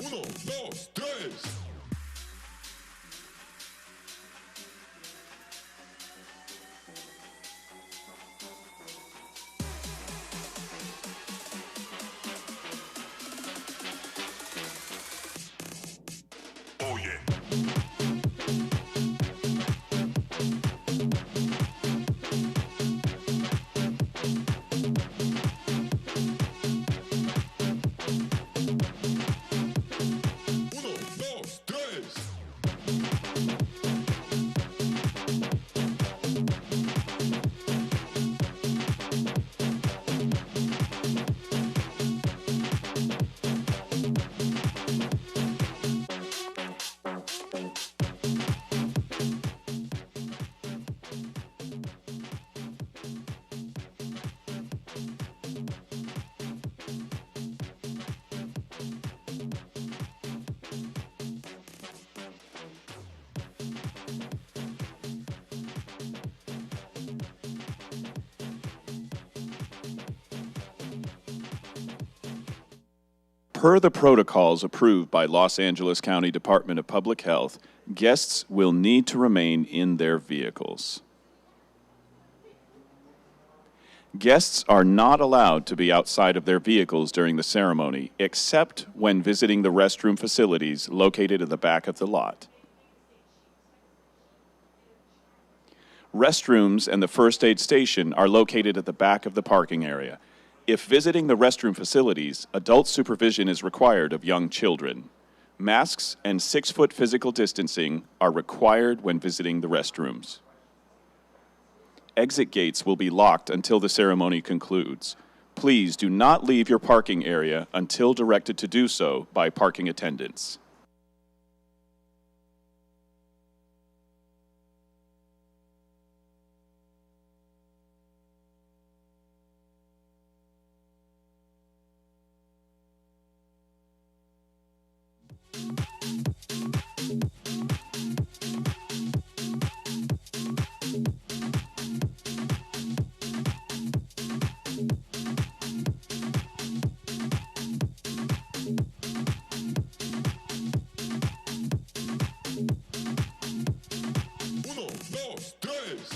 Uno, dos, tres. Oye. Uno, dos, tres. Per the protocols approved by Los Angeles County Department of Public Health, guests will need to remain in their vehicles. Guests are not allowed to be outside of their vehicles during the ceremony, except when visiting the restroom facilities located in the back of the lot. Restrooms and the first aid station are located at the back of the parking area. If visiting the restroom facilities, adult supervision is required of young children. Masks and 6-foot physical distancing are required when visiting the restrooms. Exit gates will be locked until the ceremony concludes. Please do not leave your parking area until directed to do so by parking attendants. Uno, dos, tres.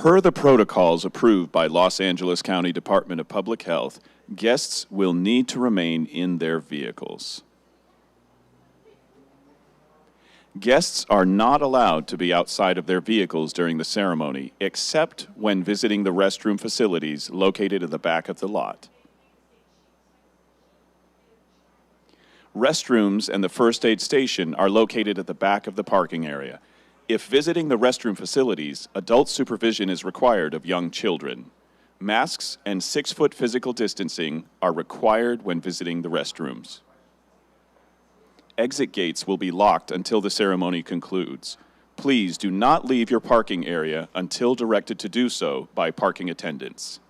Per the protocols approved by Los Angeles County Department of Public Health, guests will need to remain in their vehicles. Guests are not allowed to be outside of their vehicles during the ceremony, except when visiting the restroom facilities located at the back of the lot. Restrooms and the first aid station are located at the back of the parking area. If visiting the restroom facilities, adult supervision is required of young children. Masks and 6-foot physical distancing are required when visiting the restrooms. Exit gates will be locked until the ceremony concludes. Please do not leave your parking area until directed to do so by parking attendants.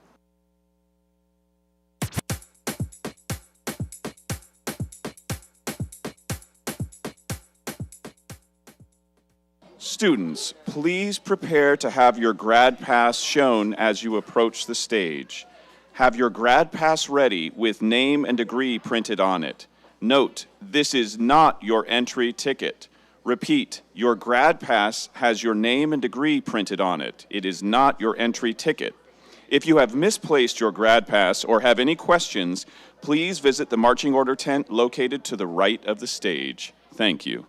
Students, please prepare to have your grad pass shown as you approach the stage. Have your grad pass ready with name and degree printed on it. Note, this is not your entry ticket. Repeat, your grad pass has your name and degree printed on it. It is not your entry ticket. If you have misplaced your grad pass or have any questions, please visit the marching order tent located to the right of the stage. Thank you.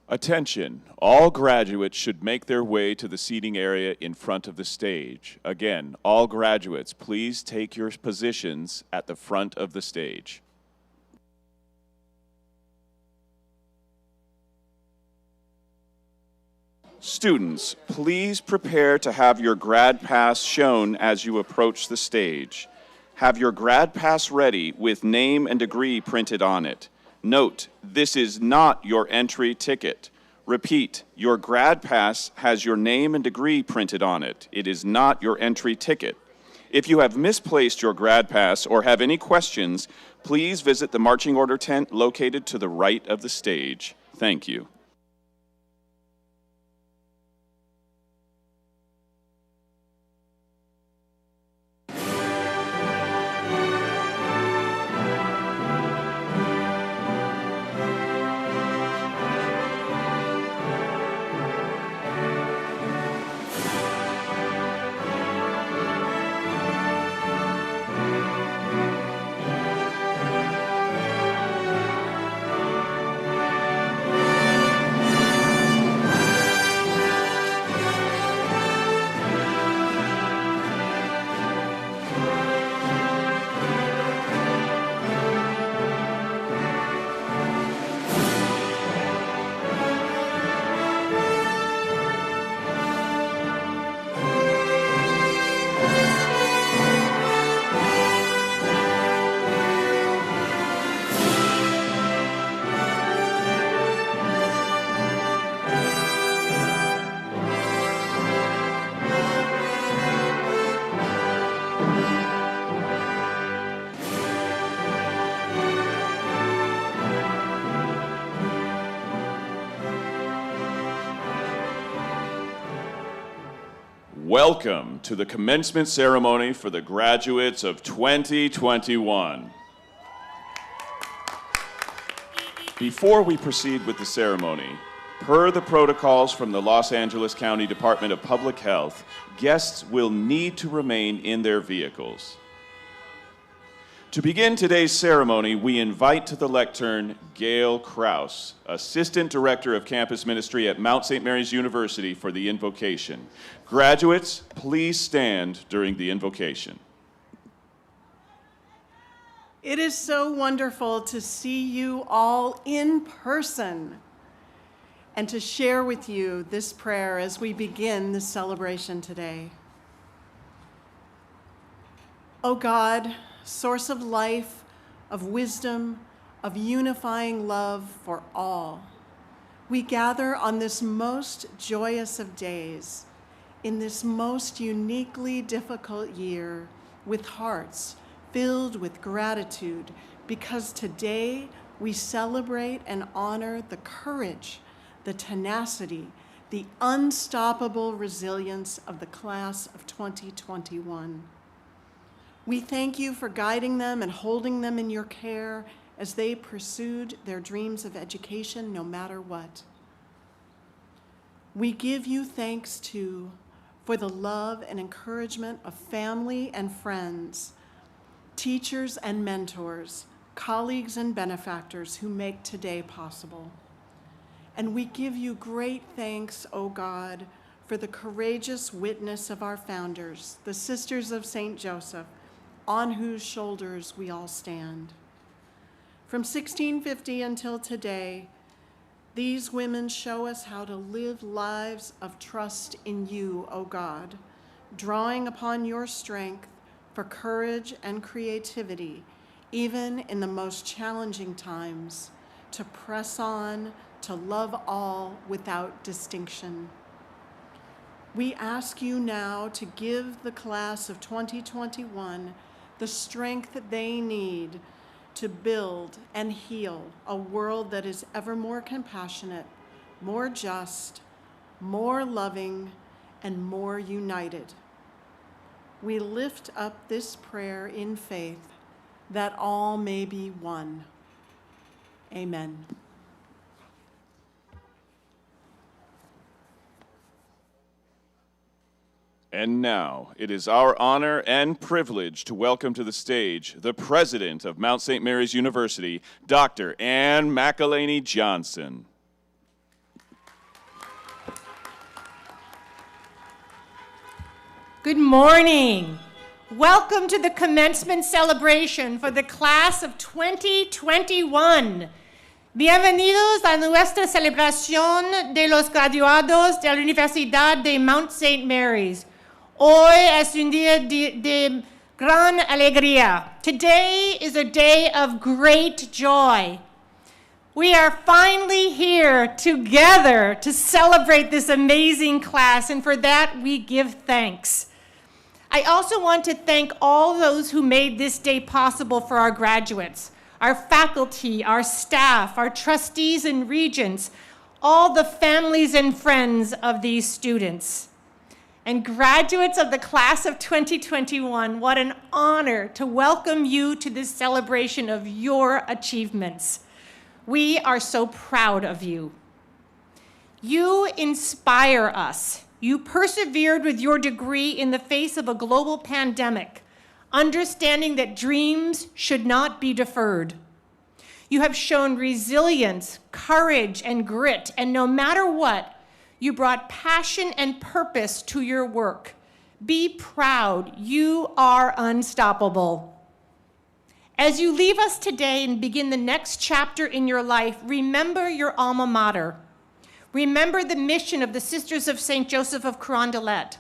Attention, all graduates should make their way to the seating area in front of the stage. Again, all graduates, please take your positions at the front of the stage. Students, please prepare to have your grad pass shown as you approach the stage. Have your grad pass ready with name and degree printed on it. Note, this is not your entry ticket. Repeat, your grad pass has your name and degree printed on it. It is not your entry ticket. If you have misplaced your grad pass or have any questions, please visit the marching order tent located to the right of the stage. Thank you. Welcome to the commencement ceremony for the graduates of 2021. Before we proceed with the ceremony, per the protocols from the Los Angeles County Department of Public Health, guests will need to remain in their vehicles. To begin today's ceremony, we invite to the lectern Gail Kraus, Assistant Director of Campus Ministry at Mount St. Mary's University, for the invocation. Graduates, please stand during the invocation. It is so wonderful to see you all in person and to share with you this prayer as we begin this celebration today. O God, source of life, of wisdom, of unifying love for all, we gather on this most joyous of days, in this most uniquely difficult year, with hearts filled with gratitude, because today we celebrate and honor the courage, the tenacity, the unstoppable resilience of the class of 2021. We thank you for guiding them and holding them in your care as they pursued their dreams of education no matter what. We give you thanks, too, for the love and encouragement of family and friends, teachers and mentors, colleagues and benefactors who make today possible. And we give you great thanks, O God, for the courageous witness of our founders, the Sisters of St. Joseph, on whose shoulders we all stand. From 1650 until today, these women show us how to live lives of trust in you, O God, drawing upon your strength for courage and creativity, even in the most challenging times, to press on, to love all without distinction. We ask you now to give the class of 2021 the strength that they need to build and heal a world that is ever more compassionate, more just, more loving, and more united. We lift up this prayer in faith that all may be one. Amen. And now, it is our honor and privilege to welcome to the stage the president of Mount St. Mary's University, Dr. Ann McElhaney Johnson. Good morning. Welcome to the commencement celebration for the class of 2021. Bienvenidos a nuestra celebración de los graduados de la Universidad de Mount St. Mary's. Hoy es un día de gran alegría. Today is a day of great joy. We are finally here together to celebrate this amazing class, and for that we give thanks. I also want to thank all those who made this day possible for our graduates, our faculty, our staff, our trustees and regents, all the families and friends of these students. And graduates of the class of 2021, what an honor to welcome you to this celebration of your achievements. We are so proud of you. You inspire us. You persevered with your degree in the face of a global pandemic, understanding that dreams should not be deferred. You have shown resilience, courage, and grit, and no matter what, you brought passion and purpose to your work. Be proud. You are unstoppable. As you leave us today and begin the next chapter in your life, remember your alma mater. Remember the mission of the Sisters of St. Joseph of Carondelet.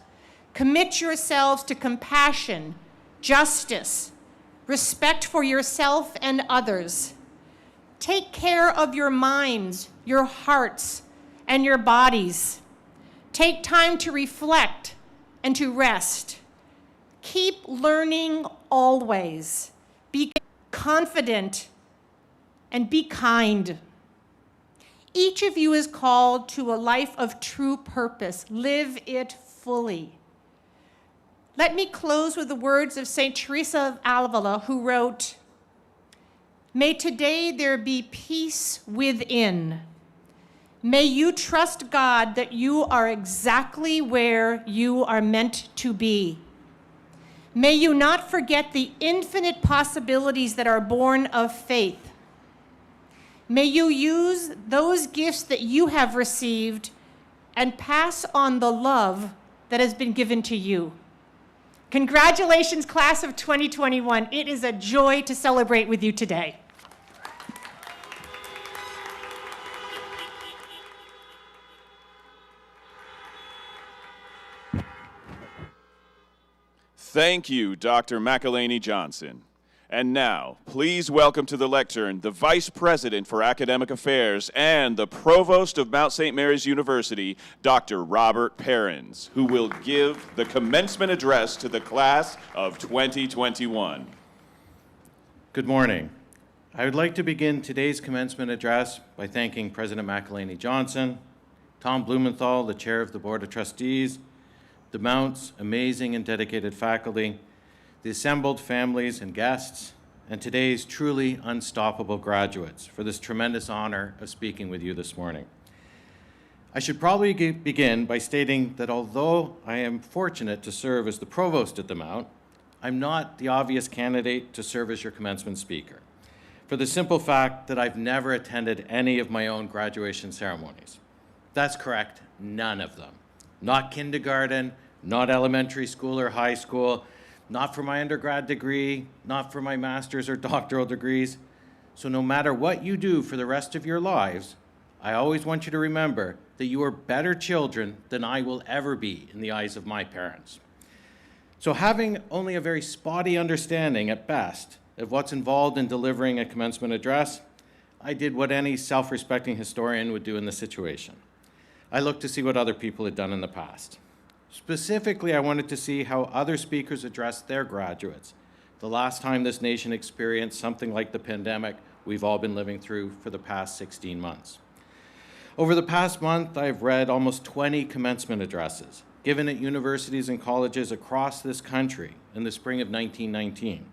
Commit yourselves to compassion, justice, respect for yourself and others. Take care of your minds, your hearts, and your bodies. Take time to reflect and to rest. Keep learning always. Be confident and be kind. Each of you is called to a life of true purpose. Live it fully. Let me close with the words of St. Teresa of Avila, who wrote, "May today there be peace within. May you trust God that you are exactly where you are meant to be. May you not forget the infinite possibilities that are born of faith. May you use those gifts that you have received and pass on the love that has been given to you." Congratulations, class of 2021. It is a joy to celebrate with you today. Thank you, Dr. McElhaney Johnson. And now, please welcome to the lectern the Vice President for Academic Affairs and the Provost of Mount St. Mary's University, Dr. Robert Perrins, who will give the commencement address to the class of 2021. Good morning. I would like to begin today's commencement address by thanking President McElhaney Johnson, Tom Blumenthal, the Chair of the Board of Trustees, the Mount's amazing and dedicated faculty, the assembled families and guests, and today's truly unstoppable graduates for this tremendous honor of speaking with you this morning. I should probably begin by stating that although I am fortunate to serve as the provost at the Mount, I'm not the obvious candidate to serve as your commencement speaker, for the simple fact that I've never attended any of my own graduation ceremonies. That's correct, none of them. Not kindergarten, not elementary school or high school, not for my undergrad degree, not for my master's or doctoral degrees. So no matter what you do for the rest of your lives, I always want you to remember that you are better children than I will ever be in the eyes of my parents. So having only a very spotty understanding at best of what's involved in delivering a commencement address, I did what any self-respecting historian would do in the situation. I looked to see what other people had done in the past. Specifically, I wanted to see how other speakers addressed their graduates the last time this nation experienced something like the pandemic we've all been living through for the past 16 months. Over the past month, I've read almost 20 commencement addresses given at universities and colleges across this country in the spring of 1919.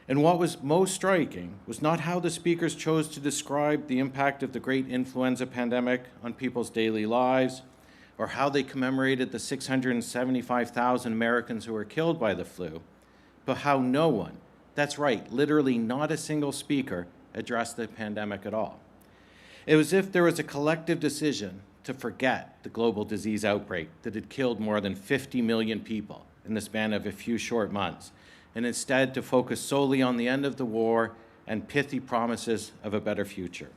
And what was most striking was not how the speakers chose to describe the impact of the great influenza pandemic on people's daily lives, or how they commemorated the 675,000 Americans who were killed by the flu, but how no one, that's right, literally not a single speaker, addressed the pandemic at all. It was as if there was a collective decision to forget the global disease outbreak that had killed more than 50 million people in the span of a few short months, and instead to focus solely on the end of the war and pithy promises of a better future.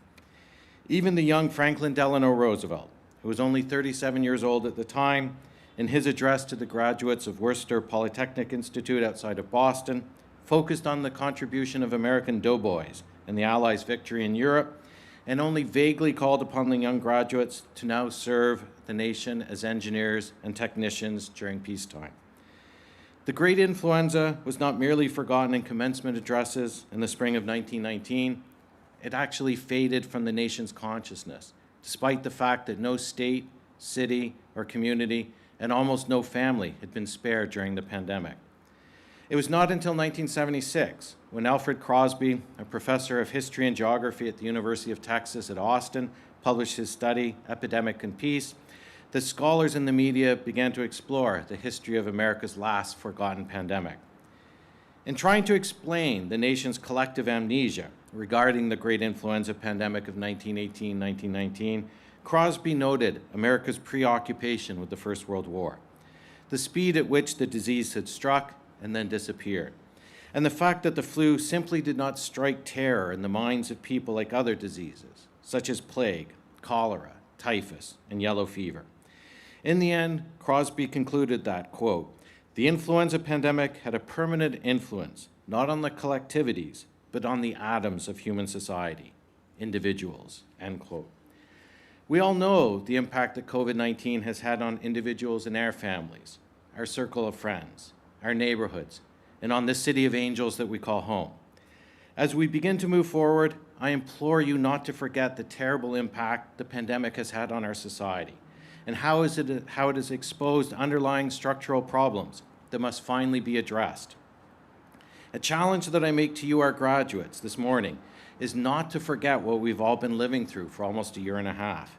Even the young Franklin Delano Roosevelt, who was only 37 years old at the time, in his address to the graduates of Worcester Polytechnic Institute outside of Boston, focused on the contribution of American doughboys and the Allies' victory in Europe, and only vaguely called upon the young graduates to now serve the nation as engineers and technicians during peacetime. The Great Influenza was not merely forgotten in commencement addresses in the spring of 1919. It actually faded from the nation's consciousness, despite the fact that no state, city, or community, and almost no family had been spared during the pandemic. It was not until 1976, when Alfred Crosby, a professor of history and geography at the University of Texas at Austin, published his study, Epidemic and Peace, that scholars in the media began to explore the history of America's last forgotten pandemic. In trying to explain the nation's collective amnesia regarding the great influenza pandemic of 1918-1919, Crosby noted America's preoccupation with the First World War, the speed at which the disease had struck and then disappeared, and the fact that the flu simply did not strike terror in the minds of people like other diseases, such as plague, cholera, typhus, and yellow fever. In the end, Crosby concluded that, quote, "The influenza pandemic had a permanent influence, not on the collectivities, but on the atoms of human society, individuals," end quote. We all know the impact that COVID-19 has had on individuals and our families, our circle of friends, our neighborhoods, and on this city of angels that we call home. As we begin to move forward, I implore you not to forget the terrible impact the pandemic has had on our society, and how it has exposed underlying structural problems that must finally be addressed. A challenge that I make to you, our graduates, this morning is not to forget what we've all been living through for almost a year and a half.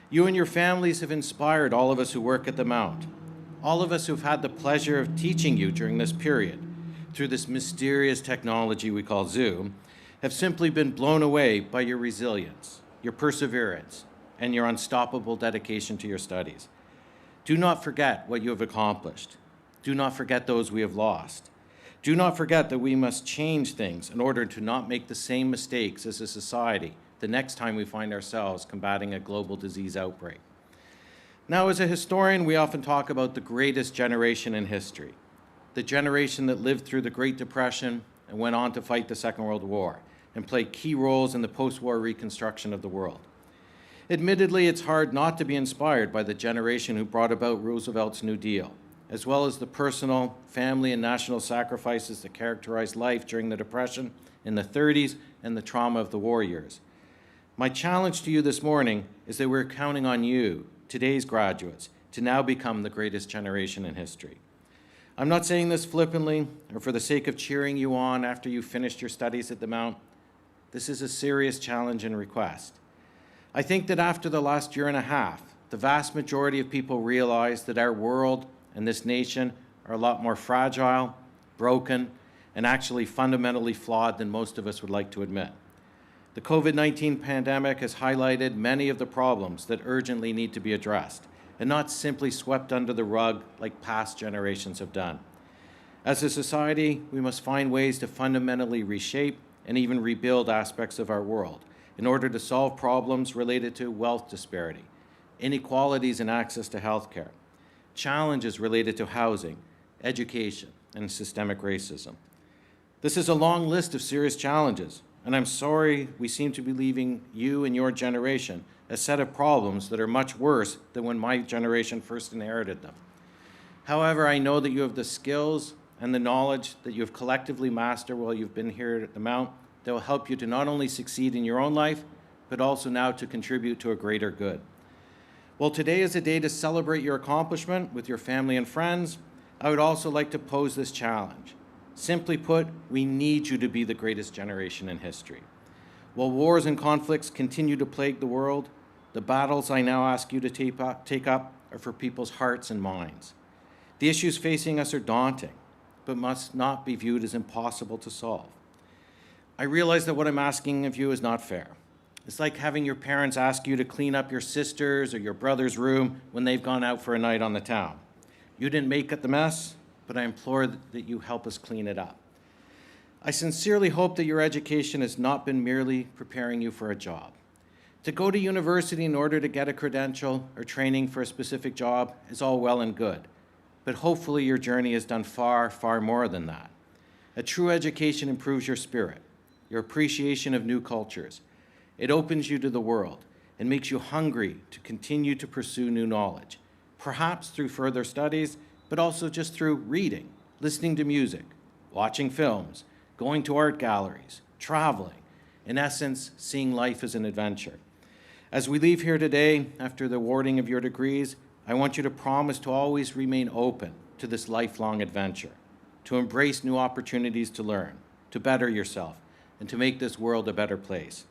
You and your families have inspired all of us who work at the Mount, all of us who've had the pleasure of teaching you during this period through this mysterious technology we call Zoom, have simply been blown away by your resilience, your perseverance, and your unstoppable dedication to your studies. Do not forget what you have accomplished. Do not forget those we have lost. Do not forget that we must change things in order to not make the same mistakes as a society the next time we find ourselves combating a global disease outbreak. Now, as a historian, we often talk about the greatest generation in history, the generation that lived through the Great Depression and went on to fight the Second World War and played key roles in the post-war reconstruction of the world. Admittedly, it's hard not to be inspired by the generation who brought about Roosevelt's New Deal, as well as the personal, family, and national sacrifices that characterized life during the Depression in the 30s and the trauma of the war years. My challenge to you this morning is that we're counting on you, today's graduates, to now become the greatest generation in history. I'm not saying this flippantly or for the sake of cheering you on after you've finished your studies at the Mount. This is a serious challenge and request. I think that after the last year and a half, the vast majority of people realize that our world and this nation are a lot more fragile, broken, and actually fundamentally flawed than most of us would like to admit. The COVID-19 pandemic has highlighted many of the problems that urgently need to be addressed, and not simply swept under the rug like past generations have done. As a society, we must find ways to fundamentally reshape and even rebuild aspects of our world in order to solve problems related to wealth disparity, inequalities in access to healthcare, challenges related to housing, education, and systemic racism. This is a long list of serious challenges, and I'm sorry we seem to be leaving you and your generation a set of problems that are much worse than when my generation first inherited them. However, I know that you have the skills and the knowledge that you have collectively mastered while you've been here at the Mount that will help you to not only succeed in your own life, but also now to contribute to a greater good. While today is a day to celebrate your accomplishment with your family and friends, I would also like to pose this challenge. Simply put, we need you to be the greatest generation in history. While wars and conflicts continue to plague the world, the battles I now ask you to take up are for people's hearts and minds. The issues facing us are daunting, but must not be viewed as impossible to solve. I realize that what I'm asking of you is not fair. It's like having your parents ask you to clean up your sister's or your brother's room when they've gone out for a night on the town. You didn't make it the mess, but I implore that you help us clean it up. I sincerely hope that your education has not been merely preparing you for a job. To go to university in order to get a credential or training for a specific job is all well and good, but hopefully your journey has done far, far more than that. A true education improves your spirit, your appreciation of new cultures. It opens you to the world and makes you hungry to continue to pursue new knowledge, perhaps through further studies, but also just through reading, listening to music, watching films, going to art galleries, traveling, in essence, seeing life as an adventure. As we leave here today, after the awarding of your degrees, I want you to promise to always remain open to this lifelong adventure, to embrace new opportunities to learn, to better yourself, and to make this world a better place.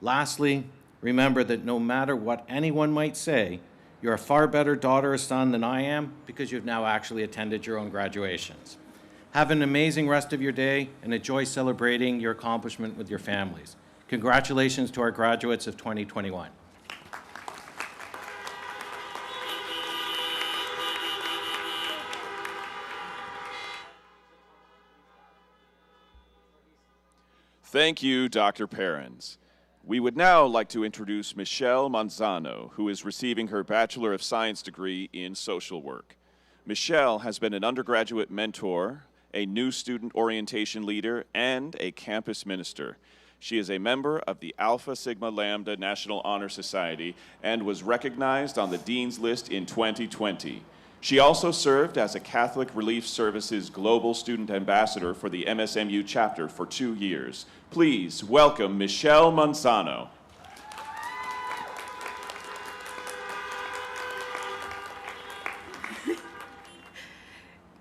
Lastly, remember that no matter what anyone might say, you're a far better daughter or son than I am because you've now actually attended your own graduations. Have an amazing rest of your day and enjoy celebrating your accomplishment with your families. Congratulations to our graduates of 2021. Thank you, Dr. Perrins. We would now like to introduce Michelle Manzano, who is receiving her Bachelor of Science degree in social work. Michelle has been an undergraduate mentor, a new student orientation leader, and a campus minister. She is a member of the Alpha Sigma Lambda National Honor Society and was recognized on the Dean's List in 2020. She also served as a Catholic Relief Services Global Student Ambassador for the MSMU chapter for 2 years. Please welcome Michelle Manzano.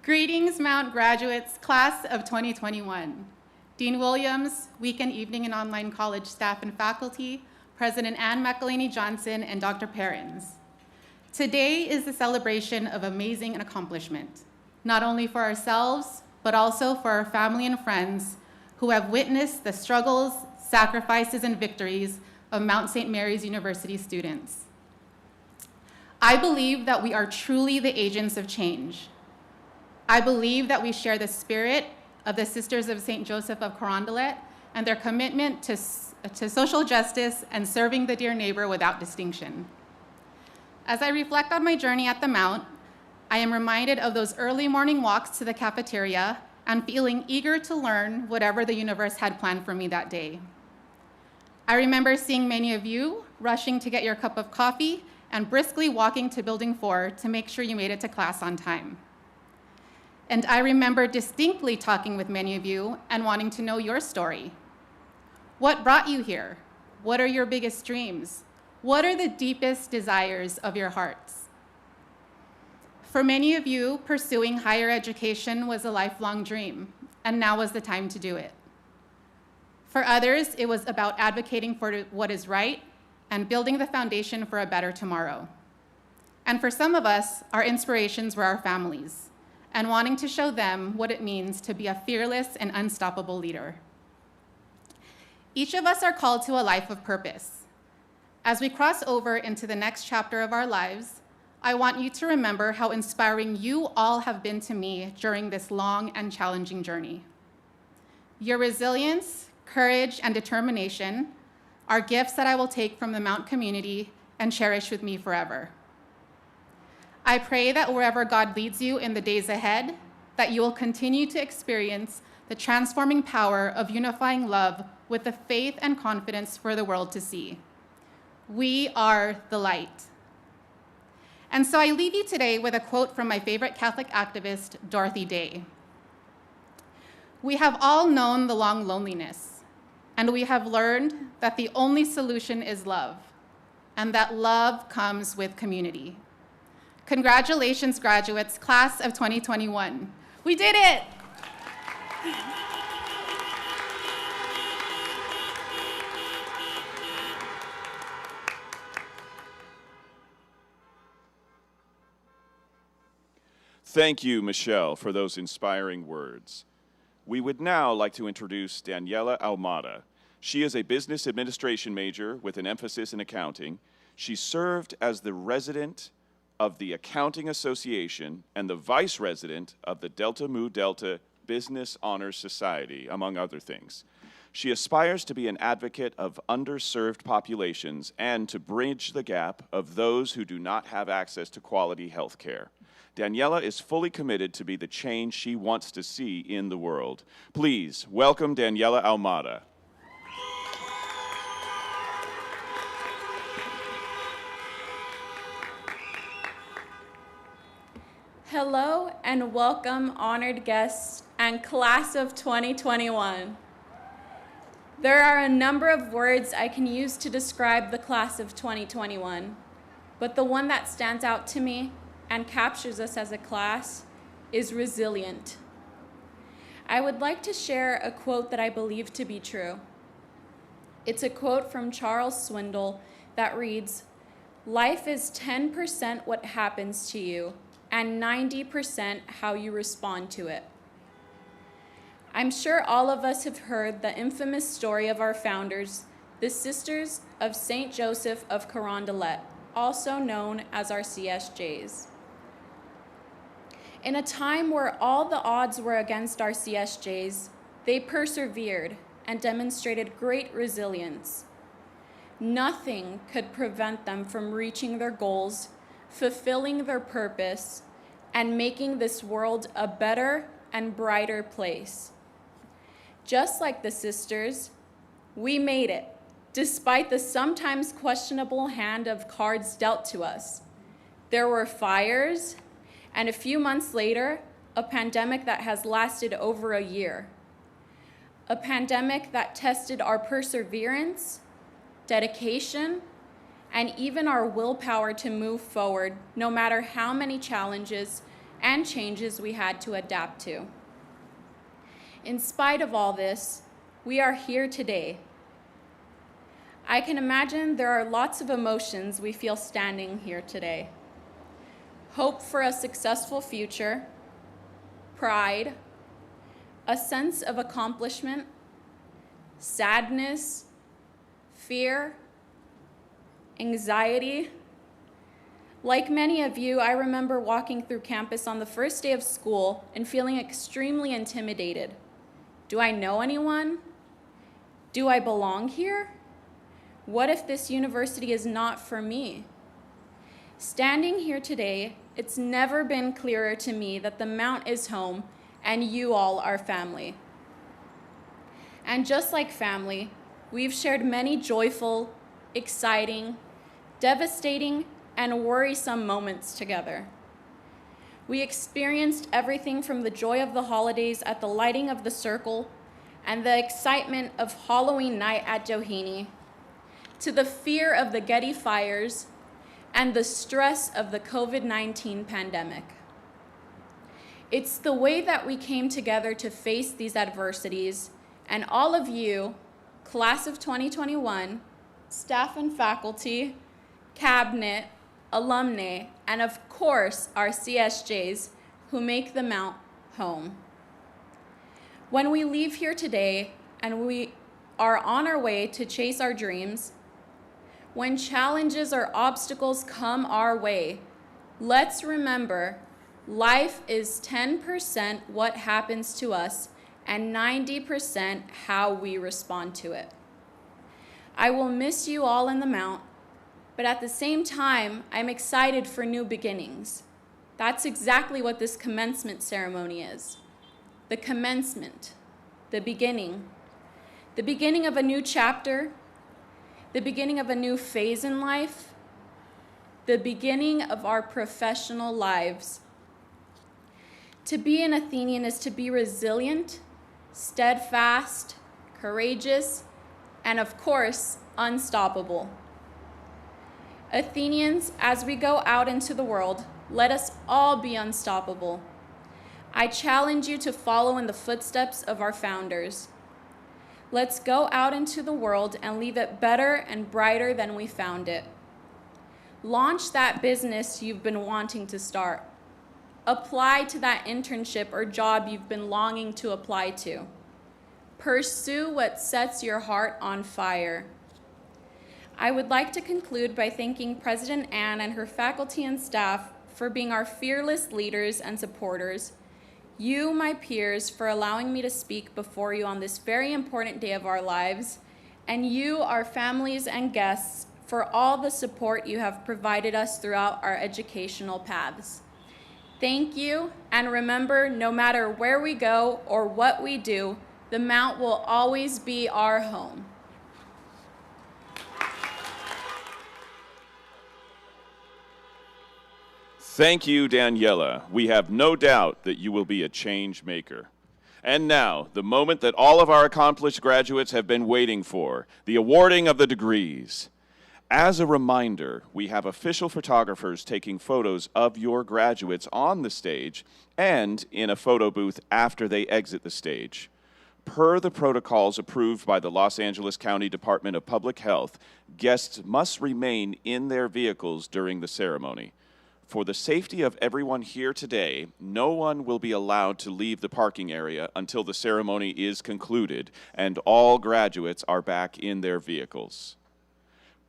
Greetings, Mount graduates, class of 2021. Dean Williams, weekend, evening, and online college staff and faculty, President Anne McElhaney Johnson, and Dr. Perrins. Today is the celebration of amazing accomplishment, not only for ourselves, but also for our family and friends who have witnessed the struggles, sacrifices, and victories of Mount St. Mary's University students. I believe that we are truly the agents of change. I believe that we share the spirit of the Sisters of St. Joseph of Carondelet and their commitment to social justice and serving the dear neighbor without distinction. As I reflect on my journey at the Mount, I am reminded of those early morning walks to the cafeteria and feeling eager to learn whatever the universe had planned for me that day. I remember seeing many of you rushing to get your cup of coffee and briskly walking to Building 4 to make sure you made it to class on time. And I remember distinctly talking with many of you and wanting to know your story. What brought you here? What are your biggest dreams? What are the deepest desires of your hearts? For many of you, pursuing higher education was a lifelong dream, and now was the time to do it. For others, it was about advocating for what is right and building the foundation for a better tomorrow. And for some of us, our inspirations were our families, and wanting to show them what it means to be a fearless and unstoppable leader. Each of us are called to a life of purpose. As we cross over into the next chapter of our lives, I want you to remember how inspiring you all have been to me during this long and challenging journey. Your resilience, courage, and determination are gifts that I will take from the Mount community and cherish with me forever. I pray that wherever God leads you in the days ahead, that you will continue to experience the transforming power of unifying love with the faith and confidence for the world to see. We are the light. And so I leave you today with a quote from my favorite Catholic activist, Dorothy Day. We have all known the long loneliness, and we have learned that the only solution is love, and that love comes with community. Congratulations, graduates, class of 2021. We did it! Thank you, Michelle, for those inspiring words. We would now like to introduce Daniela Almada. She is a business administration major with an emphasis in accounting. She served as the resident of the Accounting Association and the vice resident of the Delta Mu Delta Business Honors Society, among other things. She aspires to be an advocate of underserved populations and to bridge the gap of those who do not have access to quality health care. Daniela is fully committed to be the change she wants to see in the world. Please welcome Daniela Almada. Hello and welcome, honored guests and class of 2021. There are a number of words I can use to describe the class of 2021, but the one that stands out to me and captures us as a class is resilient. I would like to share a quote that I believe to be true. It's a quote from Charles Swindoll that reads, "Life is 10% what happens to you and 90% how you respond to it." I'm sure all of us have heard the infamous story of our founders, the Sisters of St. Joseph of Carondelet, also known as our CSJs. In a time where all the odds were against our CSJs, they persevered and demonstrated great resilience. Nothing could prevent them from reaching their goals, fulfilling their purpose, and making this world a better and brighter place. Just like the sisters, we made it, despite the sometimes questionable hand of cards dealt to us. There were fires, and a few months later, a pandemic that has lasted over a year. A pandemic that tested our perseverance, dedication, and even our willpower to move forward, no matter how many challenges and changes we had to adapt to. In spite of all this, we are here today. I can imagine there are lots of emotions we feel standing here today. Hope for a successful future, pride, a sense of accomplishment, sadness, fear, anxiety. Like many of you, I remember walking through campus on the first day of school and feeling extremely intimidated. Do I know anyone? Do I belong here? What if this university is not for me? Standing here today, it's never been clearer to me that the Mount is home and you all are family. And just like family, we've shared many joyful, exciting, devastating, and worrisome moments together. We experienced everything from the joy of the holidays at the lighting of the circle and the excitement of Halloween night at Doheny, to the fear of the Getty fires and the stress of the COVID-19 pandemic. It's the way that we came together to face these adversities, and all of you, class of 2021, staff and faculty, cabinet, alumni, and of course our CSJs who make the Mount home. When we leave here today and we are on our way to chase our dreams, when challenges or obstacles come our way, let's remember life is 10% what happens to us and 90% how we respond to it. I will miss you all in the Mount, but at the same time, I'm excited for new beginnings. That's exactly what this commencement ceremony is. The commencement, the beginning of a new chapter, the beginning of a new phase in life, the beginning of our professional lives. To be an Athenian is to be resilient, steadfast, courageous, and of course, unstoppable. Athenians, as we go out into the world, let us all be unstoppable. I challenge you to follow in the footsteps of our founders. Let's go out into the world and leave it better and brighter than we found it. Launch that business you've been wanting to start. Apply to that internship or job you've been longing to apply to. Pursue what sets your heart on fire. I would like to conclude by thanking President Ann and her faculty and staff for being our fearless leaders and supporters. you, my peers, for allowing me to speak before you on this very important day of our lives, and you, our families and guests, for all the support you have provided us throughout our educational paths. Thank you, and remember, no matter where we go or what we do, the Mount will always be our home. Thank you, Daniela. We have no doubt that you will be a change maker. And now, the moment that all of our accomplished graduates have been waiting for, the awarding of the degrees. As a reminder, we have official photographers taking photos of your graduates on the stage and in a photo booth after they exit the stage. Per the protocols approved by the Los Angeles County Department of Public Health, guests must remain in their vehicles during the ceremony. For the safety of everyone here today, no one will be allowed to leave the parking area until the ceremony is concluded and all graduates are back in their vehicles.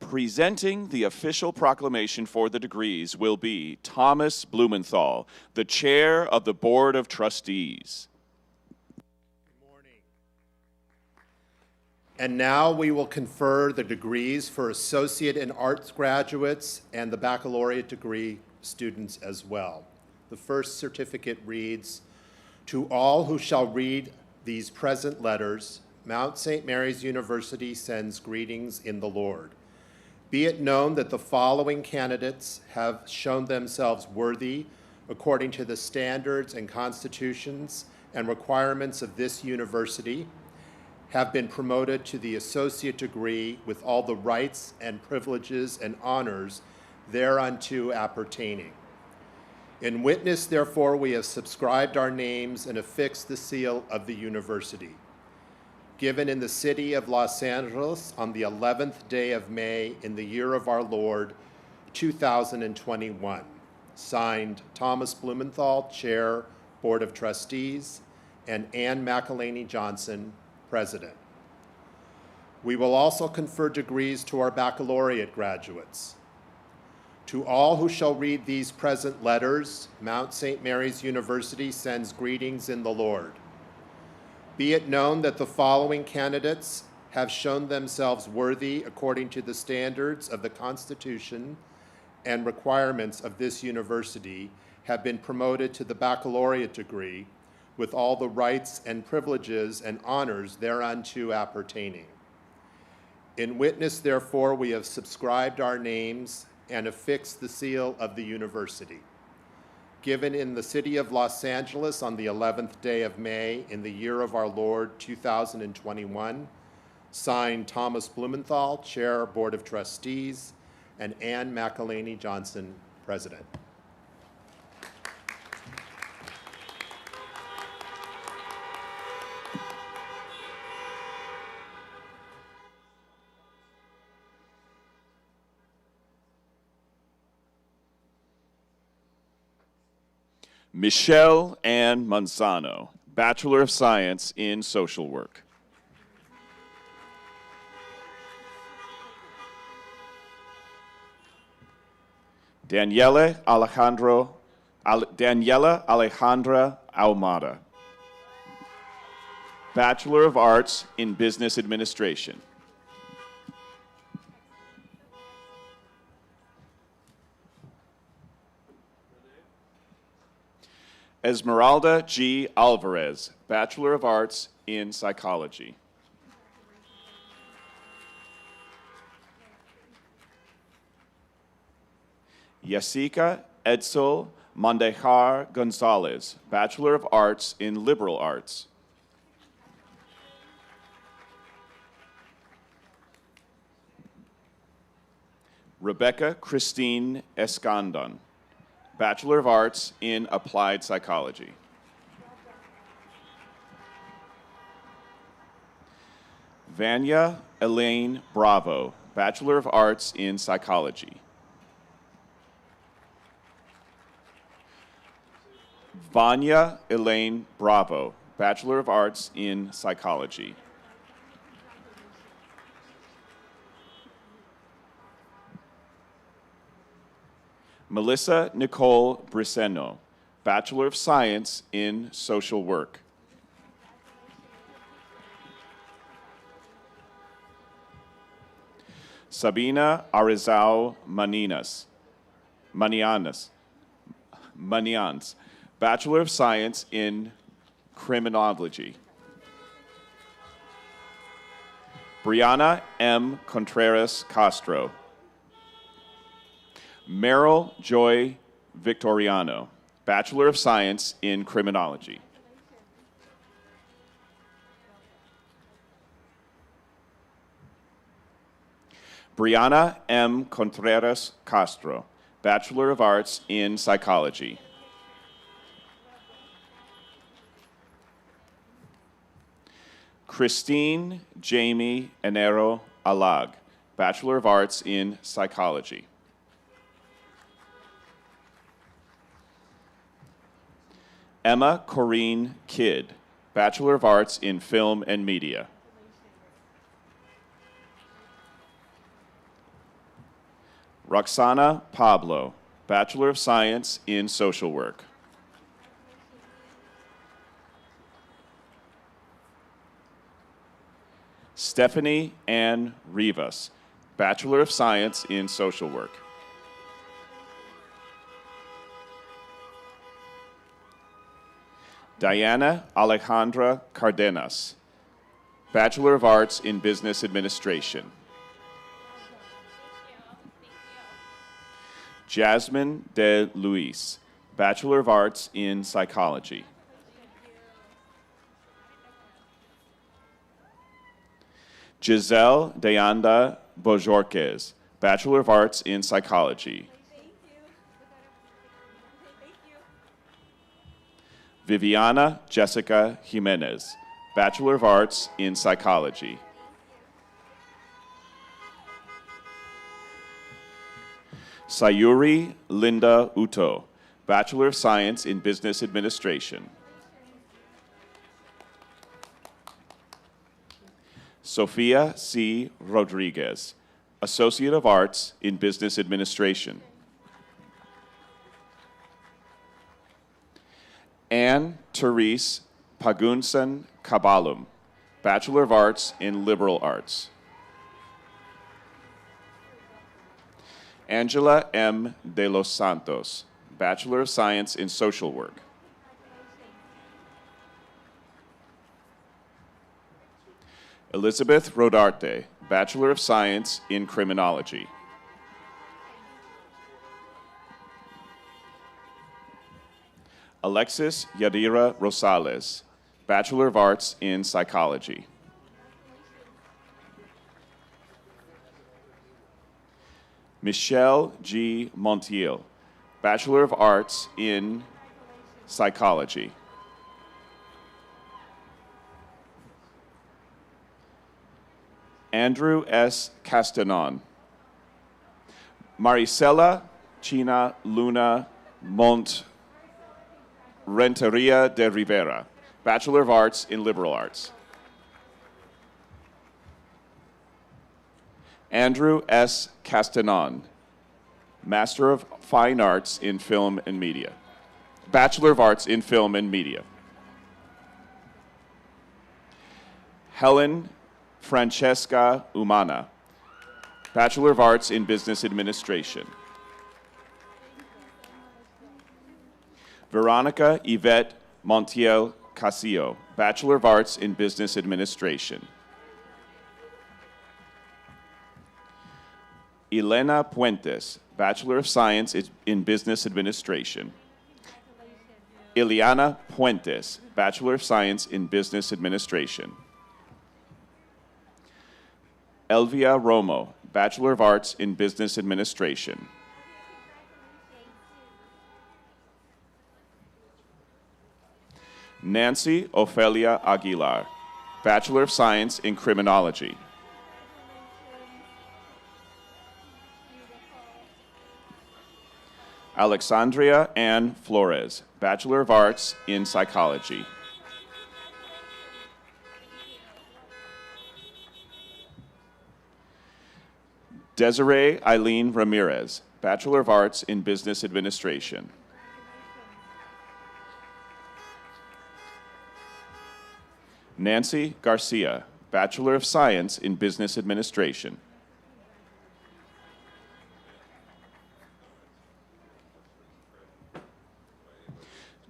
Presenting the official proclamation for the degrees will be Thomas Blumenthal, the Chair of the Board of Trustees. Good morning. And now we will confer the degrees for Associate in Arts graduates and the baccalaureate degree students as well. The first certificate reads, "To all who shall read these present letters, Mount St. Mary's University sends greetings in the Lord. Be it known that the following candidates have shown themselves worthy according to the standards and constitutions and requirements of this university, have been promoted to the associate degree with all the rights and privileges and honors thereunto appertaining. In witness, therefore, we have subscribed our names and affixed the seal of the university. Given in the city of Los Angeles on the 11th day of May in the year of our Lord, 2021. Signed, Thomas Blumenthal, Chair, Board of Trustees, and Ann McElhaney Johnson, President. We will also confer degrees to our baccalaureate graduates. To all who shall read these present letters, Mount St. Mary's University sends greetings in the Lord. Be it known that the following candidates have shown themselves worthy according to the standards of the Constitution and requirements of this university, have been promoted to the baccalaureate degree with all the rights and privileges and honors thereunto appertaining. In witness, therefore, we have subscribed our names and affixed the seal of the university. Given in the city of Los Angeles on the 11th day of May in the year of our Lord, 2021. Signed, Thomas Blumenthal, Chair, Board of Trustees, and Ann McElhaney Johnson, President. Michelle Ann Manzano, Bachelor of Science in Social Work. Daniela Alejandra Almada, Bachelor of Arts in Business Administration. Esmeralda G. Alvarez, Bachelor of Arts in Psychology. Jessica Edsel Mondejar Gonzalez, Bachelor of Arts in Liberal Arts. Rebecca Christine Escandon, Bachelor of Arts in Applied Psychology. Vanya Elaine Bravo, Bachelor of Arts in Psychology. Vanya Elaine Bravo, Bachelor of Arts in Psychology. Melissa Nicole Briseno, Bachelor of Science in Social Work. Sabina Arizao Manianes, Bachelor of Science in Criminology. Brianna M. Contreras Castro. Meryl Joy Victoriano, Bachelor of Science in Criminology. Brianna M. Contreras Castro, Bachelor of Arts in Psychology. Christine Jamie Enero Alag, Bachelor of Arts in Psychology. Emma Corrine Kidd, Bachelor of Arts in Film and Media. Roxana Pablo, Bachelor of Science in Social Work. Stephanie Ann Rivas, Bachelor of Science in Social Work. Diana Alejandra Cardenas, Bachelor of Arts in Business Administration. Jasmine De Luis, Bachelor of Arts in Psychology. Giselle Deanda Bojorquez, Bachelor of Arts in Psychology. Viviana Jessica Jimenez, Bachelor of Arts in Psychology. Sayuri Linda Uto, Bachelor of Science in Business Administration. Sofia C. Rodriguez, Associate of Arts in Business Administration. Anne Therese Pagunsan Cabalum, Bachelor of Arts in Liberal Arts. Angela M. de los Santos, Bachelor of Science in Social Work. Elizabeth Rodarte, Bachelor of Science in Criminology. Alexis Yadira Rosales, Bachelor of Arts in Psychology. Michelle G. Montiel, Bachelor of Arts in Psychology. Andrew S. Castanon. Maricela China Luna Mont Renteria de Rivera, Bachelor of Arts in Liberal Arts. Andrew S. Castanon, Master of Fine Arts in Film and Media. Bachelor of Arts in Film and Media. Helen Francesca Umana, Bachelor of Arts in Business Administration. Veronica Yvette Montiel Casillo, Bachelor of Arts in Business Administration. Elena Puentes, Bachelor of Science in Business Administration. Ileana Puentes, Bachelor of Science in Business Administration. Elvia Romo, Bachelor of Arts in Business Administration. Nancy Ofelia Aguilar, Bachelor of Science in Criminology. Alexandria Ann Flores, Bachelor of Arts in Psychology. Desiree Eileen Ramirez, Bachelor of Arts in Business Administration. Nancy Garcia, Bachelor of Science in Business Administration.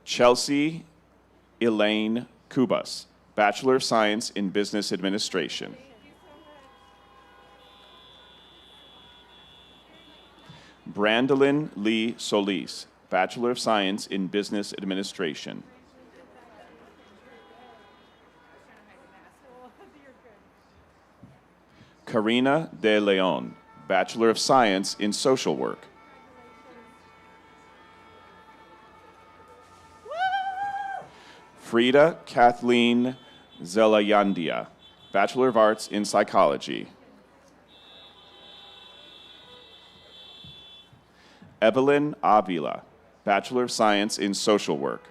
Chelsea Elaine Cubas, Bachelor of Science in Business Administration. Brandolyn Lee Solis, Bachelor of Science in Business Administration. Karina De Leon, Bachelor of Science in Social Work. Frida Kathleen Zelayandia, Bachelor of Arts in Psychology. Evelyn Avila, Bachelor of Science in Social Work.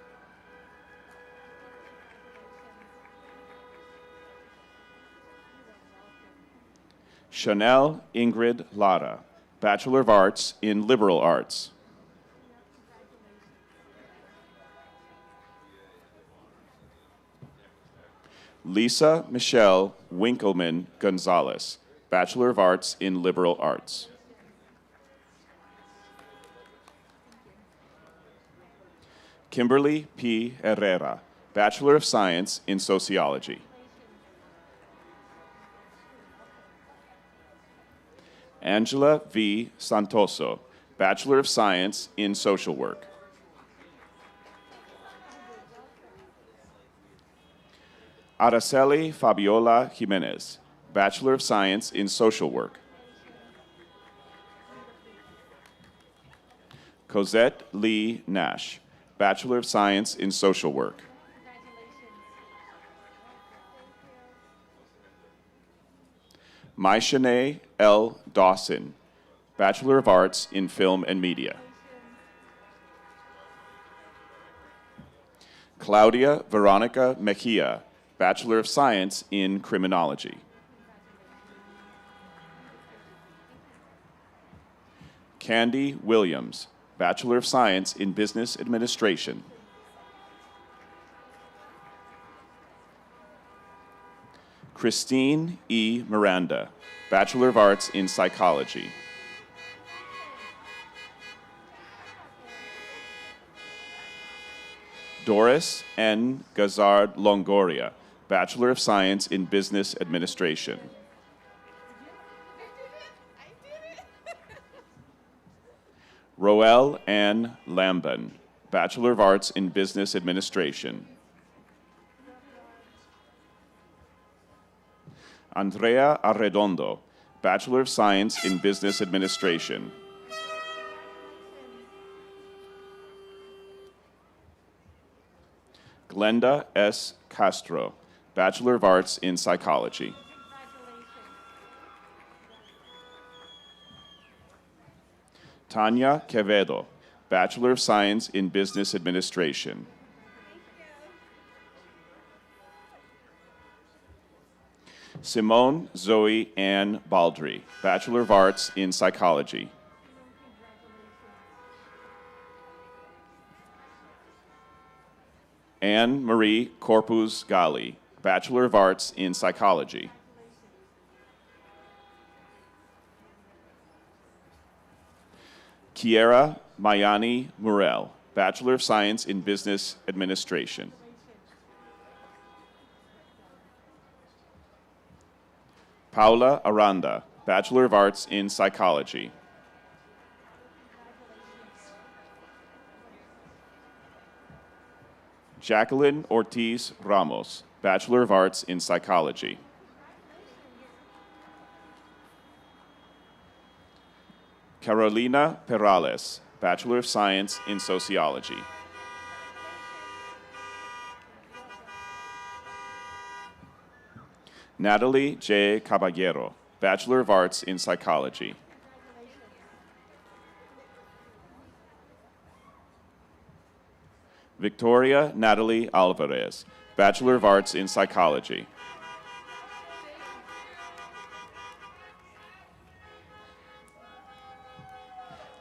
Chanel Ingrid Lara, Bachelor of Arts in Liberal Arts. Lisa Michelle Winkleman Gonzalez, Bachelor of Arts in Liberal Arts. Kimberly P. Herrera, Bachelor of Science in Sociology. Angela V. Santoso, Bachelor of Science in Social Work. Araceli Fabiola Jimenez, Bachelor of Science in Social Work. Cosette Lee Nash, Bachelor of Science in Social Work. Maishane L. Dawson, Bachelor of Arts in Film and Media. Claudia Veronica Mejia, Bachelor of Science in Criminology. Candy Williams, Bachelor of Science in Business Administration. Christine E. Miranda, Bachelor of Arts in Psychology. Doris N. Gazard Longoria, Bachelor of Science in Business Administration. Roel Ann Lamban, Bachelor of Arts in Business Administration. Andrea Arredondo, Bachelor of Science in Business Administration. Glenda S. Castro, Bachelor of Arts in Psychology. Tanya Quevedo, Bachelor of Science in Business Administration. Simone Zoe Ann Baldry, Bachelor of Arts in Psychology. Anne Marie Corpus Gali, Bachelor of Arts in Psychology. Kiera Mayani Murrell, Bachelor of Science in Business Administration. Paula Aranda, Bachelor of Arts in Psychology. Jacqueline Ortiz Ramos, Bachelor of Arts in Psychology. Carolina Perales, Bachelor of Science in Sociology. Natalie J. Caballero, Bachelor of Arts in Psychology. Victoria Natalie Alvarez, Bachelor of Arts in Psychology.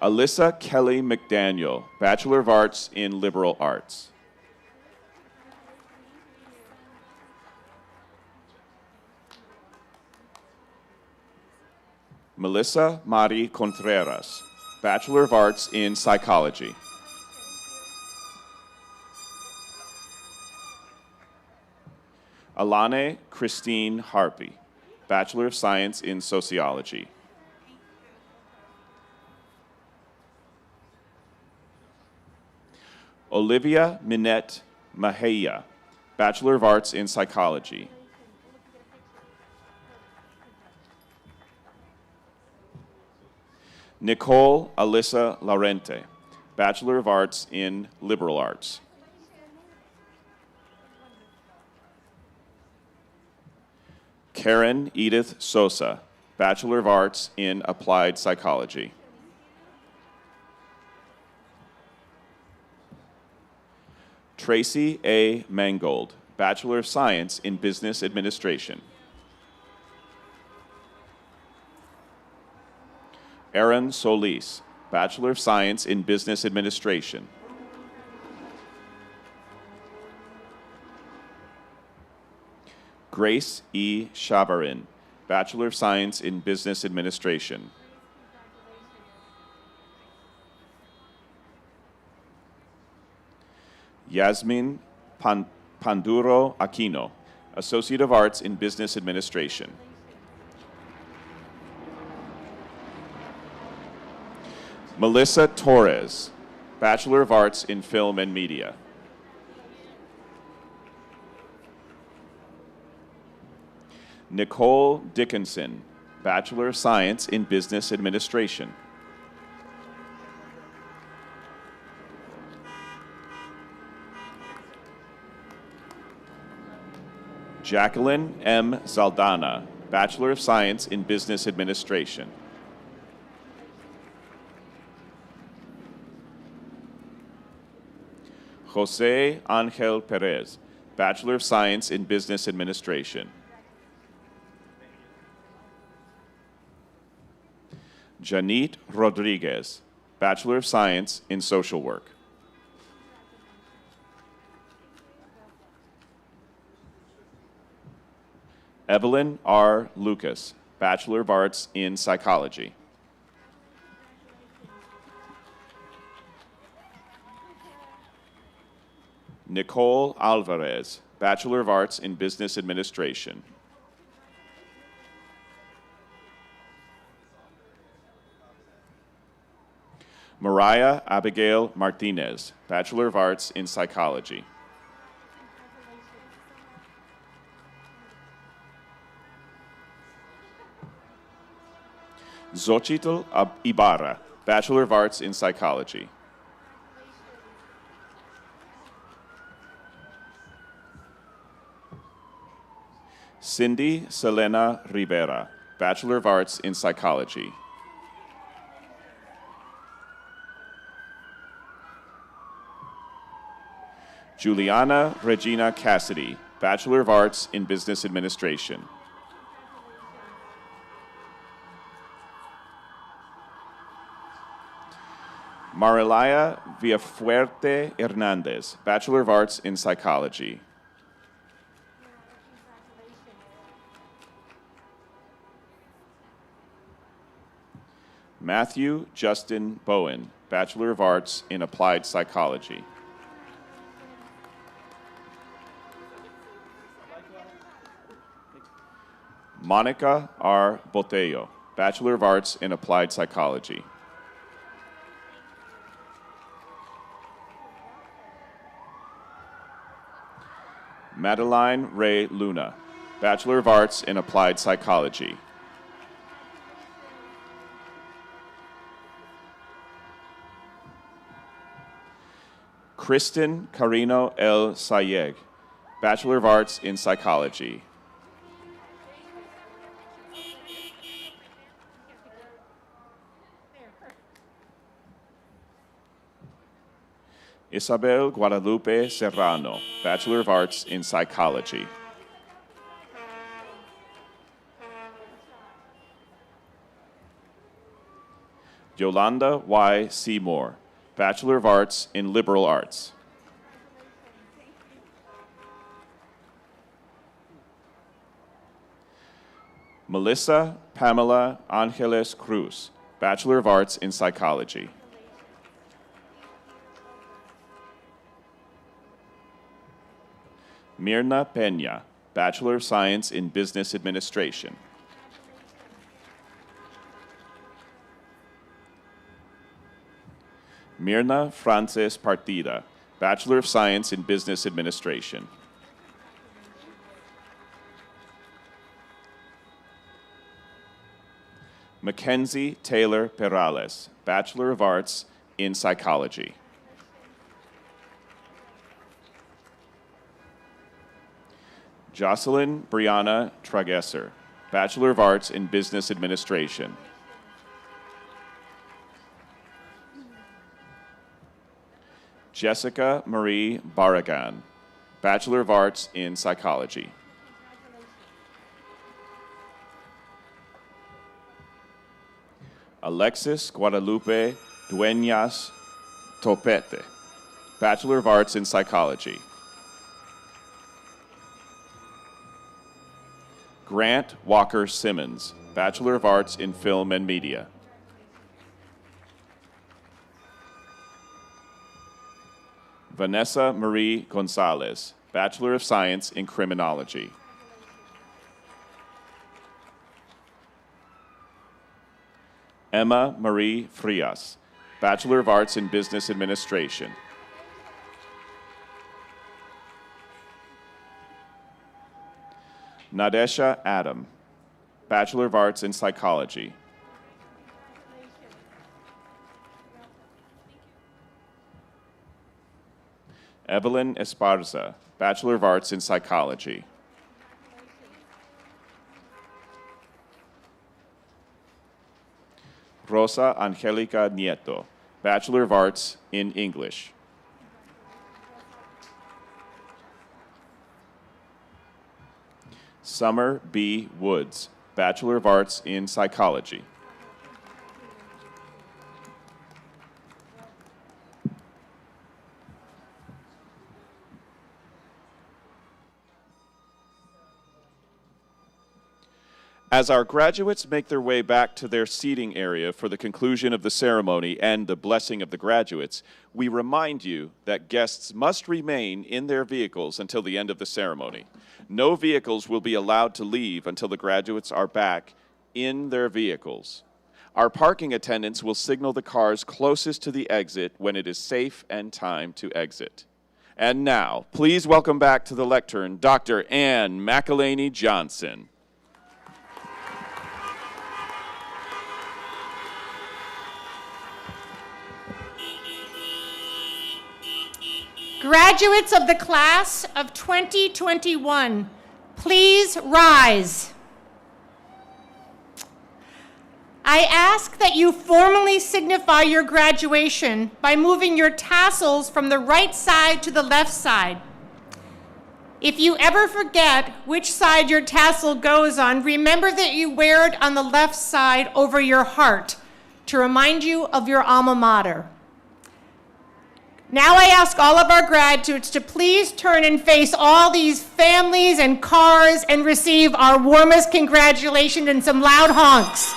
Alyssa Kelly McDaniel, Bachelor of Arts in Liberal Arts. Melissa Mari Contreras, Bachelor of Arts in Psychology. Alane Christine Harpy, Bachelor of Science in Sociology. Olivia Minette Mahia, Bachelor of Arts in Psychology. Nicole Alyssa Laurente, Bachelor of Arts in Liberal Arts. Karen Edith Sosa, Bachelor of Arts in Applied Psychology. Tracy A. Mangold, Bachelor of Science in Business Administration. Aaron Solis, Bachelor of Science in Business Administration. Grace E. Shabarin, Bachelor of Science in Business Administration. Yasmin Panduro Aquino, Associate of Arts in Business Administration. Melissa Torres, Bachelor of Arts in Film and Media. Nicole Dickinson, Bachelor of Science in Business Administration. Jacqueline M. Zaldana, Bachelor of Science in Business Administration. Jose Angel Perez, Bachelor of Science in Business Administration. Janit Rodriguez, Bachelor of Science in Social Work. Evelyn R. Lucas, Bachelor of Arts in Psychology. Nicole Alvarez, Bachelor of Arts in Business Administration. Mariah Abigail Martinez, Bachelor of Arts in Psychology. Xochitl Ibarra, Bachelor of Arts in Psychology. Cindy Selena Rivera, Bachelor of Arts in Psychology. Juliana Regina Cassidy, Bachelor of Arts in Business Administration. Marilaya Villafuerte Hernandez, Bachelor of Arts in Psychology. Matthew Justin Bowen, Bachelor of Arts in Applied Psychology. Monica R. Botello, Bachelor of Arts in Applied Psychology. Madeline Ray Luna, Bachelor of Arts in Applied Psychology. Kristen Carino L. Sayeg, Bachelor of Arts in Psychology. Isabel Guadalupe Serrano, Bachelor of Arts in Psychology. Yolanda Y. Seymour, Bachelor of Arts in Liberal Arts. Melissa Pamela Angeles Cruz, Bachelor of Arts in Psychology. Mirna Peña, Bachelor of Science in Business Administration. Mirna Frances Partida, Bachelor of Science in Business Administration. Mackenzie Taylor Perales, Bachelor of Arts in Psychology. Jocelyn Brianna Tragesser, Bachelor of Arts in Business Administration. Jessica Marie Barragan, Bachelor of Arts in Psychology. Alexis Guadalupe Dueñas Topete, Bachelor of Arts in Psychology. Grant Walker Simmons, Bachelor of Arts in Film and Media. Vanessa Marie Gonzalez, Bachelor of Science in Criminology. Emma Marie Frias, Bachelor of Arts in Business Administration. Nadesha Adam, Bachelor of Arts in Psychology. Evelyn Esparza, Bachelor of Arts in Psychology. Rosa Angelica Nieto, Bachelor of Arts in English. Summer B. Woods, Bachelor of Arts in Psychology. As our graduates make their way back to their seating area for the conclusion of the ceremony and the blessing of the graduates, we remind you that guests must remain in their vehicles until the end of the ceremony. No vehicles will be allowed to leave until the graduates are back in their vehicles. Our parking attendants will signal the cars closest to the exit when it is safe and time to exit. And now, please welcome back to the lectern Dr. Ann McElhaney Johnson. Graduates of the class of 2021, please rise. I ask that you formally signify your graduation by moving your tassels from the right side to the left side. If you ever forget which side your tassel goes on, remember that you wear it on the left side over your heart to remind you of your alma mater. Now I ask all of our graduates to please turn and face all these families and cars and receive our warmest congratulations and some loud honks.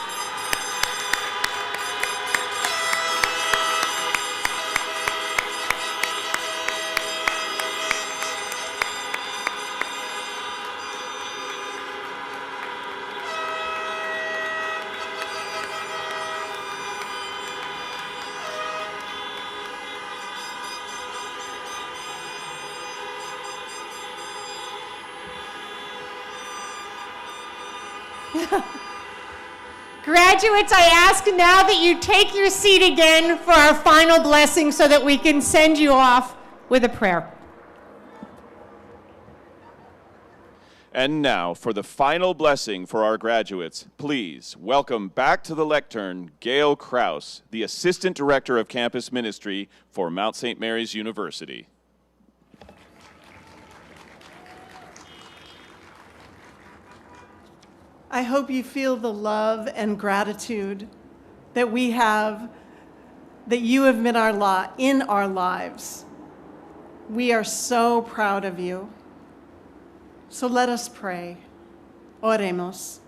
Graduates, I ask now that you take your seat again for our final blessing so that we can send you off with a prayer. And now, for the final blessing for our graduates, please welcome back to the lectern Gail Kraus, the Assistant Director of Campus Ministry for Mount St. Mary's University. I hope you feel the love and gratitude that we have, that you have been in our lives. We are so proud of you. So let us pray. Oremos.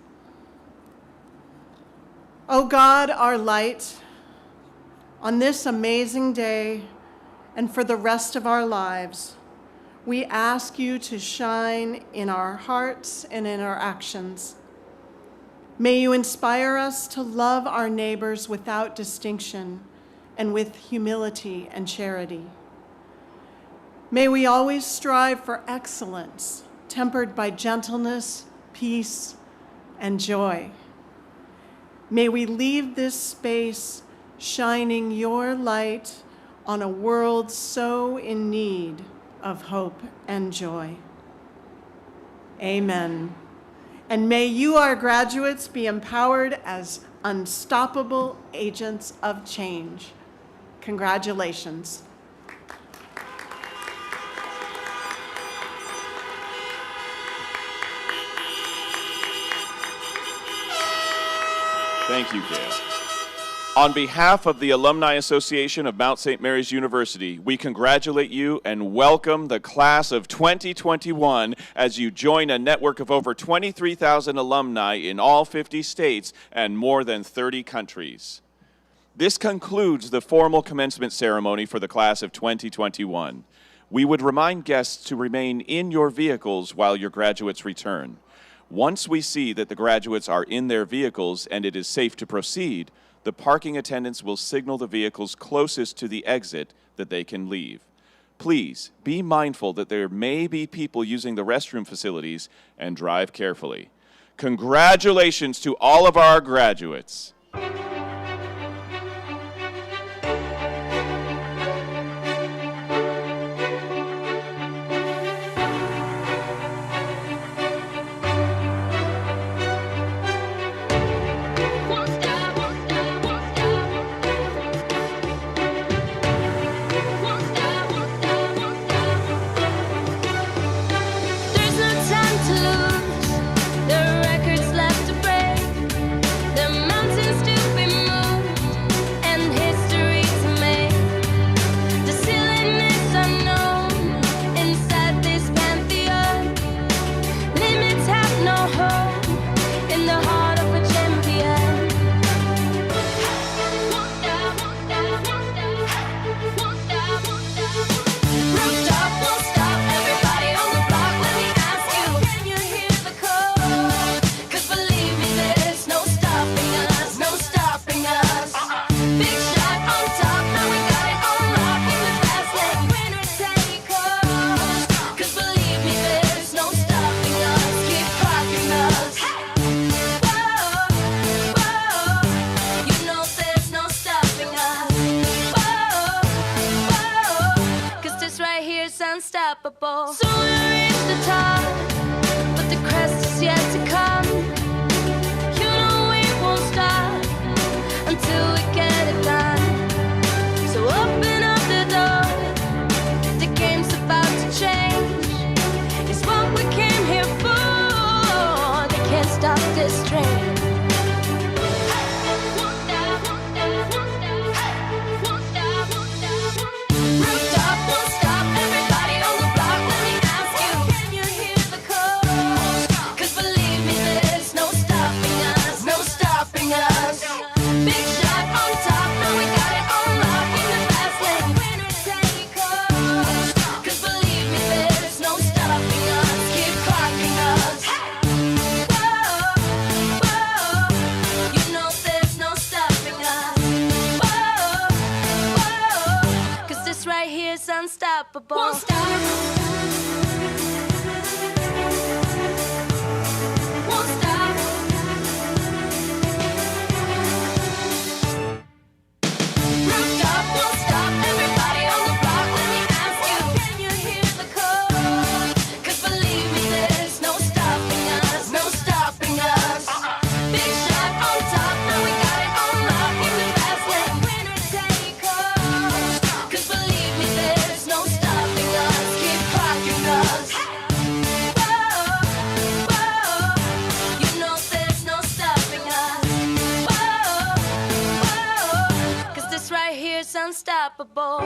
O God, our light, on this amazing day and for the rest of our lives, we ask you to shine in our hearts and in our actions. May you inspire us to love our neighbors without distinction and with humility and charity. May we always strive for excellence, tempered by gentleness, peace, and joy. May we leave this space shining your light on a world so in need of hope and joy. Amen. And may you, our graduates, be empowered as unstoppable agents of change. Congratulations. Thank you, Gail. On behalf of the Alumni Association of Mount St. Mary's University, we congratulate you and welcome the class of 2021 as you join a network of over 23,000 alumni in all 50 states and more than 30 countries. This concludes the formal commencement ceremony for the class of 2021. We would remind guests to remain in your vehicles while your graduates return. Once we see that the graduates are in their vehicles and it is safe to proceed, the parking attendants will signal the vehicles closest to the exit that they can leave. Please be mindful that there may be people using the restroom facilities and drive carefully. Congratulations to all of our graduates. There's no time to lose. There are records left to break. There are mountains to be moved and history to make. The ceiling is unknown inside this pantheon. Limits have no home in the heart of a champion. Rooftop won't stop. Everybody on the block, let me ask you, can you hear the call? 'Cause believe me, there's no stopping us, no stopping us. Big shot on top, now we got it on lock in the fast lane. Winner take all. 'Cause believe me, there's no stopping us. Keep rocking us. Whoa, whoa, you know there's no stopping us. Whoa, whoa, 'cause this right here's unstoppable. So we reach the top, but the crest is yet to come. You know we won't stop until we get it done. So open up the door, the game's about to change. It's what we came here for. They can't stop this train. Rooftop won't stop. Everybody on the block, let me ask you, can you hear the call? 'Cause believe me, there's no stopping us, no stopping us. Big shot on top, now we got it on lock in the fast lane. Winner take all. 'Cause believe me, there's no stopping us. Keep clocking us. Whoa, whoa, you know there's no stopping us. Whoa, whoa, 'cause this right here's unstoppable. Won't stop. Won't stop. Rooftop won't stop. Everybody on the block, let me ask you, can you hear the call? 'Cause believe me, there's no stopping us, no stopping us. Big shot on top, now we got it on lock in the fast lane. Winner take all. 'Cause believe me, there's no stopping us. Keep rocking us. Whoa, whoa, you know there's no stopping us. Whoa, whoa, 'cause this right here's unstoppable.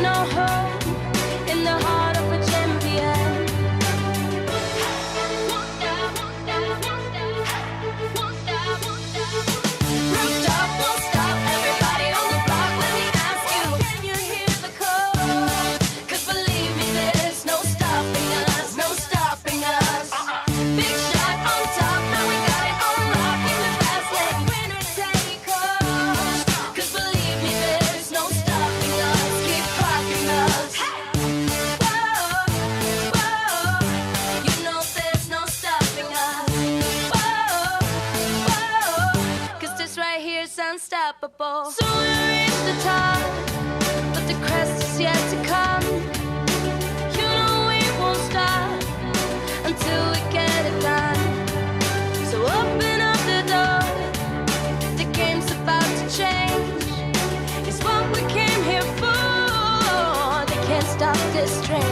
no hope in the heart of a champion. Rooftop won't stop, everybody on the block, let me ask you, can you hear the call? 'Cause believe me, there's no stopping us, no stopping us. Big shot on top, now we got it on lock in the fast lane. Winner take all. 'Cause believe me, there's no stopping us, keep clocking us. Whoa, whoa, you know there's no stopping us. Whoa, whoa, 'cause this right here's unstoppable. So we reach the top, but the crest is yet to come. You know we won't stop until we get it done. So open up the door, the game's about to change. It's what we came here for. They can't stop this train.